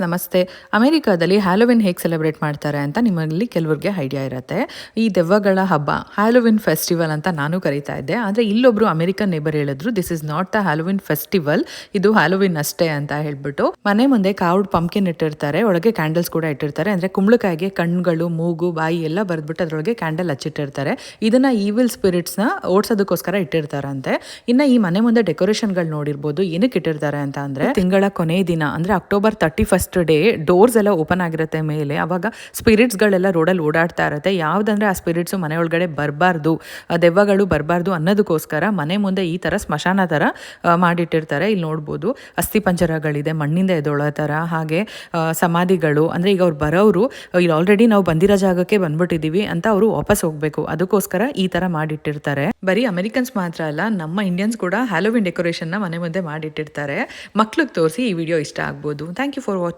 ನಮಸ್ತೆ. ಅಮೆರಿಕಾದಲ್ಲಿ ಹ್ಯಾಲೋವಿನ್ ಹೇಗೆ ಸೆಲೆಬ್ರೇಟ್ ಮಾಡ್ತಾರೆ ಅಂತ ನಿಮ್ಮಲ್ಲಿ ಕೆಲವ್ರಿಗೆ ಐಡಿಯಾ ಇರುತ್ತೆ. ಈ ದೆವ್ವಗಳ ಹಬ್ಬ ಹ್ಯಾಲೋವಿನ್ ಫೆಸ್ಟಿವಲ್ ಅಂತ ನಾನು ಕರೀತಾ ಇದ್ದೆ. ಆದರೆ ಇಲ್ಲೊಬ್ರು ಅಮೆರಿಕನ್ ನೇಬರ್ ಹೇಳಿದ್ರು, this is not the Halloween festival, ಇದು ಹ್ಯಾಲೋವಿನ್ ಅಷ್ಟೇ ಅಂತ ಹೇಳ್ಬಿಟ್ಟು. ಮನೆ ಮುಂದೆ ಕಾವ್ಡ್ ಪಂಪ್ಕಿನ್ ಇಟ್ಟಿರ್ತಾರೆ, ಒಳಗೆ ಕ್ಯಾಂಡಲ್ಸ್ ಕೂಡ ಇಟ್ಟಿರ್ತಾರೆ. ಅಂದರೆ ಕುಂಬಳಕಾಯಿಗೆ ಕಣ್ಣುಗಳು, ಮೂಗು, ಬಾಯಿ ಎಲ್ಲ ಬರೆದ್ಬಿಟ್ಟು ಅದರೊಳಗೆ ಕ್ಯಾಂಡಲ್ ಹಚ್ಚಿಟ್ಟಿರ್ತಾರೆ. ಇದನ್ನ ಈವಿಲ್ ಸ್ಪಿರಿಟ್ಸ್ನ ಓಡಿಸೋದಕ್ಕೋಸ್ಕರ ಇಟ್ಟಿರ್ತಾರಂತೆ. ಇನ್ನು ಈ ಮನೆ ಮುಂದೆ ಡೆಕೋರೇಷನ್ಗಳು ನೋಡಿರ್ಬೋದು. ಏನಕ್ಕೆ ಇಟ್ಟಿರ್ತಾರೆ ಅಂತ ಅಂದರೆ, ತಿಂಗಳ ಕೊನೆ ದಿನ ಅಂದರೆ ಅಕ್ಟೋಬರ್ 31 ಡೇ ಡೋರ್ಸ್ ಎಲ್ಲ ಓಪನ್ ಆಗಿರುತ್ತೆ ಮೇಲೆ. ಅವಾಗ ಸ್ಪಿರಿಟ್ಸ್ಗಳೆಲ್ಲ ರೋಡಲ್ಲಿ ಓಡಾಡ್ತಾ ಇರುತ್ತೆ. ಯಾವುದಂದ್ರೆ ಆ ಸ್ಪಿರಿಟ್ಸು ಮನೆ ಒಳಗಡೆ ಬರಬಾರ್ದು, ದೆವ್ವಗಳು ಬರಬಾರ್ದು ಅನ್ನೋದಕ್ಕೋಸ್ಕರ ಮನೆ ಮುಂದೆ ಈ ಥರ ಸ್ಮಶಾನ ಥರ ಮಾಡಿಟ್ಟಿರ್ತಾರೆ. ಇಲ್ಲಿ ನೋಡ್ಬೋದು ಅಸ್ಥಿ ಪಂಜರಗಳಿದೆ, ಮಣ್ಣಿಂದ ಎದೊಳೋ ಥರ. ಹಾಗೆ ಸಮಾಧಿಗಳು, ಅಂದರೆ ಈಗ ಅವ್ರು ಬರೋರು ಇಲ್ಲಿ ಆಲ್ರೆಡಿ ನಾವು ಬಂದಿರೋ ಜಾಗಕ್ಕೆ ಬಂದ್ಬಿಟ್ಟಿದ್ದೀವಿ ಅಂತ ಅವರು ವಾಪಸ್ ಹೋಗಬೇಕು, ಅದಕ್ಕೋಸ್ಕರ ಈ ಥರ ಮಾಡಿಟ್ಟಿರ್ತಾರೆ. ಬರೀ ಅಮೆರಿಕನ್ಸ್ ಮಾತ್ರ ಅಲ್ಲ, ನಮ್ಮ ಇಂಡಿಯನ್ಸ್ ಕೂಡ ಹ್ಯಾಲೋವಿನ್ ಡೆಕೋರೇಷನ್ನ ಮನೆ ಮುಂದೆ ಮಾಡಿಟ್ಟಿರ್ತಾರೆ. ಮಕ್ಳಿಗೆ ತೋರಿಸಿ ಈ ವಿಡಿಯೋ ಇಷ್ಟ ಆಗ್ಬೋದು. Thank you for watching.